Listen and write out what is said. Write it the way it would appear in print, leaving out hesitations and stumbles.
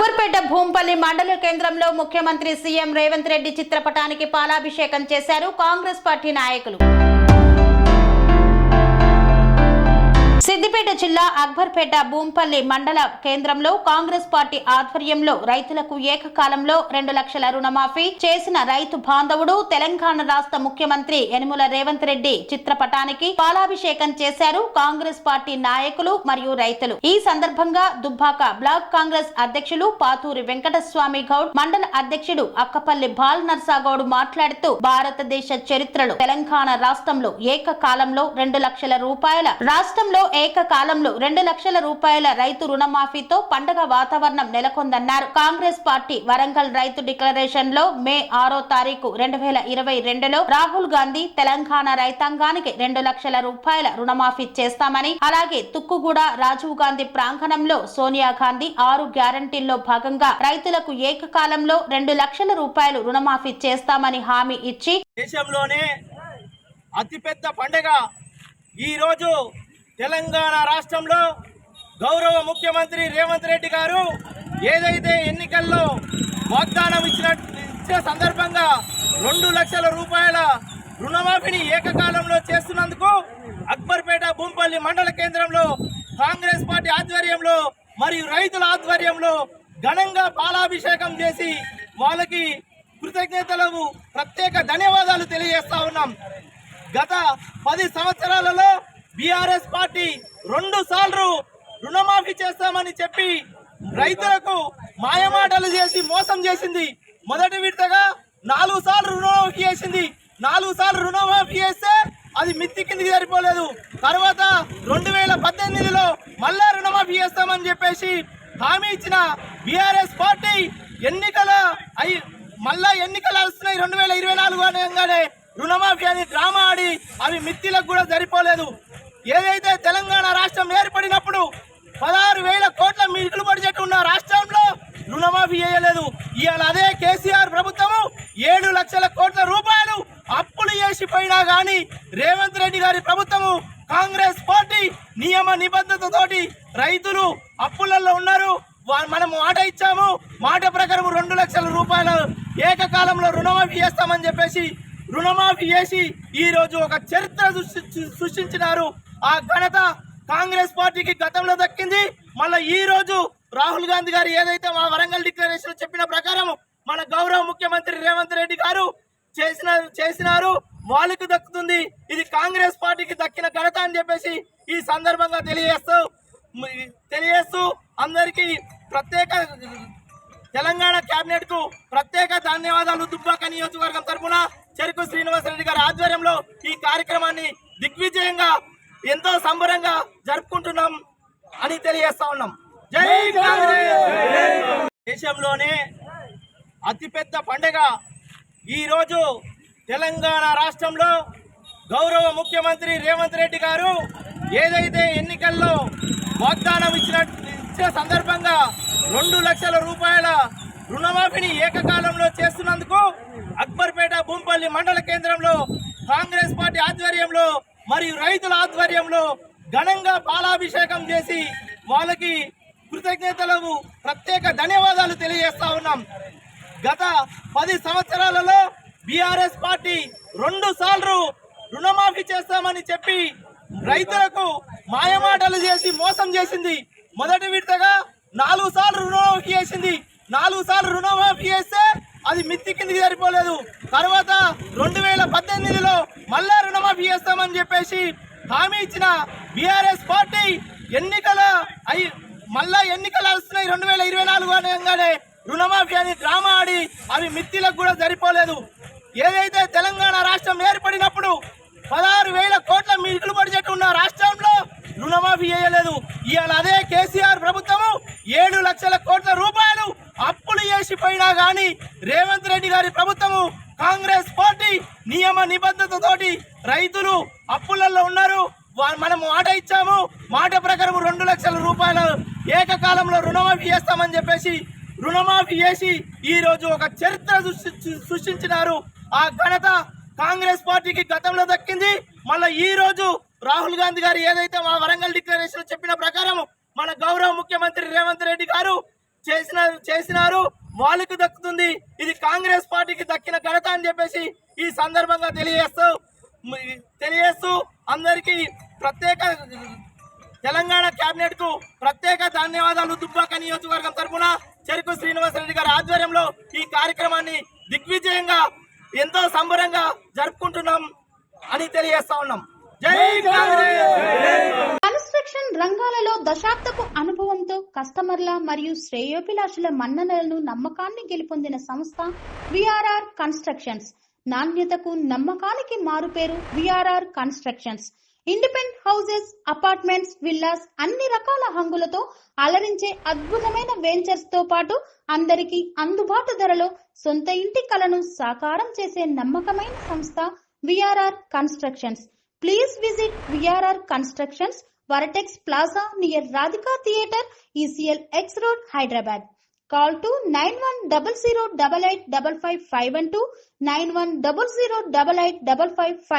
అక్బర్పేట భూంపల్లి మండల కేంద్రంలో ముఖ్యమంత్రి సీఎం రేవంత్ రెడ్డి చిత్రపటానికి పాలాభిషేకం చేశారు కాంగ్రెస్ పార్టీ నాయకులు. సిద్దిపేట జిల్లా అక్బర్పేట భూంపల్లి మండల కేంద్రంలో కాంగ్రెస్ పార్టీ ఆధ్వర్యంలో రైతులకు ఏకకాలంలో 2 లక్షల రుణమాఫీ చేసిన రైతు బాంధవుడు తెలంగాణ రాష్ట్ర ముఖ్యమంత్రి యనమల రేవంత్ రెడ్డి చిత్రపటానికి పాలాభిషేకం చేశారు కాంగ్రెస్ పార్టీ నాయకులు మరియు రైతులు. ఈ సందర్భంగా దుబ్బాక బ్లాక్ కాంగ్రెస్ అధ్యక్షులు పాతూరి వెంకటస్వామి గౌడ్, మండల అధ్యక్షుడు అక్కపల్లి బాల్ నర్సాగౌడ్ మాట్లాడుతూ భారతదేశ చరిత్రలో తెలంగాణ రాష్ట్రంలో ఏకకాలంలో 2 లక్షల రూపాయల ఏకకాలంలో 2 లక్షల రూపాయల రైతు రుణమాఫీతో పండగ వాతావరణం నెలకొందన్నారు. కాంగ్రెస్ పార్టీ వరంగల్ రైతు డిక్లరేషన్ లో మే 6వ తారీఖు 2022లో రాహుల్ గాంధీ తెలంగాణ రైతాంగానికి 2 లక్షల రూపాయల రుణమాఫీ చేస్తామని, అలాగే తుక్కుగూడ రాజీవ్ గాంధీ ప్రాంగణంలో సోనియా గాంధీ 6 గ్యారంటీల్లో భాగంగా రైతులకు ఏకకాలంలో 2 లక్షల రూపాయలు రుణమాఫీ చేస్తామని హామీ ఇచ్చి దేశంలోనే అతిపెద్ద పండుగ ఈ రోజు తెలంగాణ రాష్ట్రంలో గౌరవ ముఖ్యమంత్రి రేవంత్ రెడ్డి గారు ఏదైతే ఎన్నికల్లో వాగ్దానం ఇచ్చిన సందర్భంగా 2 లక్షల రూపాయల రుణమాఫీని ఏకకాలంలో చేస్తున్నందుకు అక్బర్పేట భూంపల్లి మండల కేంద్రంలో కాంగ్రెస్ పార్టీ ఆధ్వర్యంలో మరియు రైతుల ఆధ్వర్యంలో ఘనంగా పాలాభిషేకం చేసి వాళ్ళకి కృతజ్ఞతలకు ప్రత్యేక ధన్యవాదాలు తెలియజేస్తా ఉన్నాం. గత 10 సంవత్సరాలలో బీఆర్ఎస్ పార్టీ 2 సార్లు రుణమాఫీ చేస్తామని చెప్పి రైతులకు మాయమాటలు చేసి మోసం చేసింది. మొదటి విడతగా 4 సార్లు రుణమాఫీ చేసింది. 4 సార్లు రుణమాఫీ చేస్తే అది మిత్తి కిందికి సరిపోలేదు. తర్వాత 2018లో మళ్ళా రుణమాఫీ చేస్తామని చెప్పేసి హామీ ఇచ్చిన బీఆర్ఎస్ పార్టీ మళ్ళా ఎన్నికలు వస్తున్నాయి 2024 అనగానే రుణమాఫీ అని డ్రామా ఆడి అవి మిత్తిలకు కూడా సరిపోలేదు. ఏదైతే తెలంగాణ రాష్ట్రం ఏర్పడినప్పుడు 16,000 కోట్ల మిగులు బడ్జెట్ ఉన్న రాష్ట్రంలో రుణమాఫీ చేయలేదు. ఇవాళ అదే కేసీఆర్ ప్రభుత్వము 7 లక్షల కోట్ల రూపాయలు అప్పులు చేసిపోయినా కానీ రేవంత్ రెడ్డి గారి ప్రభుత్వము కాంగ్రెస్ పార్టీ నియమ నిబంధనతోటి రైతులు అప్పులలో ఉన్నారు. మనం మాట ఇచ్చాము, మాట ప్రకారం 2 లక్షల రూపాయలు ఏకకాలంలో రుణమాఫీ చేస్తామని చెప్పేసి రుణమాఫీ చేసి ఈ రోజు ఒక చరిత్ర సృష్టించినారు. ఆ ఘనత కాంగ్రెస్ పార్టీకి గతంలో దక్కింది. మళ్ళీ ఈ రోజు రాహుల్ గాంధీ గారు ఏదైతే మా వరంగల్ డిక్లరేషన్ చెప్పిన ప్రకారం మన గౌరవ ముఖ్యమంత్రి రేవంత్ రెడ్డి గారు చేసినారు వాళ్ళకి దక్కుతుంది. ఇది కాంగ్రెస్ పార్టీకి దక్కిన ఘనత అని చెప్పేసి ఈ సందర్భంగా తెలియజేస్తూ అందరికీ ప్రత్యేక తెలంగాణ కేబినెట్ కు ప్రత్యేక ధన్యవాదాలు. దుబ్బాక నియోజకవర్గం తరఫున చెరుకు శ్రీనివాసరెడ్డి గారి ఆధ్వర్యంలో ఈ కార్యక్రమాన్ని దిగ్విజయంగా ఎంతో సంబరంగా జరుపుకుంటున్నాం అని తెలియజేస్తా ఉన్నాం. జై కాంగ్రెస్. దేశంలోనే అతిపెద్ద పండుగ ఈ రోజు తెలంగాణ రాష్ట్రంలో గౌరవ ముఖ్యమంత్రి రేవంత్ రెడ్డి గారు ఏదైతే ఎన్నికల్లో వాగ్దానం ఇచ్చిన సందర్భంగా 2 లక్షల రూపాయల రుణమాఫీని ఏకకాలంలో చేస్తున్నందుకు అక్బర్పేట భూంపల్లి మండల కేంద్రంలో కాంగ్రెస్ పార్టీ ఆధ్వర్యంలో మరియు రైతుల ఆధ్వర్యంలో ఘనంగా పాలాభిషేకం చేసి వాళ్ళకి కృతజ్ఞతలకు ప్రత్యేక ధన్యవాదాలు తెలియజేస్తా ఉన్నాం. గత 10 సంవత్సరాలలో బీఆర్ఎస్ పార్టీ 2 సార్లు రుణమాఫీ చేస్తామని చెప్పి రైతులకు మాయమాటలు చేసి మోసం చేసింది. మొదటి విడతగా 4 సార్లు రుణమాఫీ చేసింది. 4 సార్లు రుణమాఫీ చేస్తే అది మిత్తి కిందికి సరిపోలేదు. తర్వాత 2018లో మళ్ళా రుణమాఫీ చేస్తామని చెప్పేసి హామీ ఇచ్చిన బీఆర్ఎస్ పార్టీ మళ్ళా ఎన్నికలు వస్తున్నాయి 2024 అనగానే రుణమాఫీ అని డ్రామా ఆడి అవి మిత్తిలకు కూడా సరిపోలేదు. ఏదైతే తెలంగాణ రాష్ట్రం ఏర్పడినప్పుడు 16,000 కోట్ల మిగులు బడ్జెట్ ఉన్న రాష్ట్రంలో రుణమాఫీ చేయలేదు. ఇవాళ అదే కేసీఆర్ ప్రభుత్వము 7 లక్షల కోట్ల రూపాయలు అప్పులు చేసిపోయినా కానీ రేవంత్ రెడ్డి గారి ప్రభుత్వము కాంగ్రెస్ పార్టీ నియమ నిబంధనతోటి రైతులు అప్పులలో ఉన్నారు. మనం మాట ఇచ్చాము, మాట ప్రకారం 2 లక్షల రూపాయలు ఏకకాలంలో రుణమాఫీ చేస్తామని చెప్పేసి రుణమాఫీ చేసి ఈ రోజు ఒక చరిత్ర సృష్టించినారు. ఆ ఘనత కాంగ్రెస్ పార్టీకి గతంలో దక్కింది. మళ్ళీ ఈ రోజు రాహుల్ గాంధీ గారు ఏదైతే మా వరంగల్ డిక్లరేషన్ చెప్పిన ప్రకారం మన గౌరవ ముఖ్యమంత్రి రేవంత్ రెడ్డి గారు చేసినారు వాళ్ళకి దక్కుతుంది. ఇది కాంగ్రెస్ పార్టీకి దక్కిన ఘనత అని చెప్పేసి ఈ సందర్భంగా తెలియజేస్తూ అందరికీ ప్రత్యేక తెలంగాణ కేబినెట్ కు ప్రత్యేక ధన్యవాదాలు. దుబ్బాక నియోజకవర్గం తరఫున చెరుకు శ్రీనివాసరెడ్డి గారి ఆధ్వర్యంలో ఈ కార్యక్రమాన్ని దిగ్విజయంగా ఎంతో సంబరంగా జరుపుకుంటున్నాం అని తెలియజేస్తా ఉన్నాం. జై కాంగ్రెస్. కన్స్ట్రక్షన్ రంగాలలో దశాబ్దపు అనుభవంతో కస్టమర్ల మరియు శ్రేయోభిలాషుల మన్ననలను నమ్మకాన్ని గెలుపొందిన సంస్థ విఆర్ఆర్ కన్స్ట్రక్షన్స్. నాణ్యతకు నమ్మకానికి మారుపేరు VRR constructions. Independent houses, apartments, villas అన్ని రకాల హంగులతో అలరించే అద్భుతమైన వెంచర్స్ తో పాటు అందరికీ అందుబాటు ధరలో సొంత ఇంటి కలను సాకారం చేసే నమ్మకమైన సంస్థ VRR constructions. Please visit VRR Constructions, Varatex Plaza near Radhika Theatre, ECL X Road, Hyderabad. Call to 9100885551 9100885559.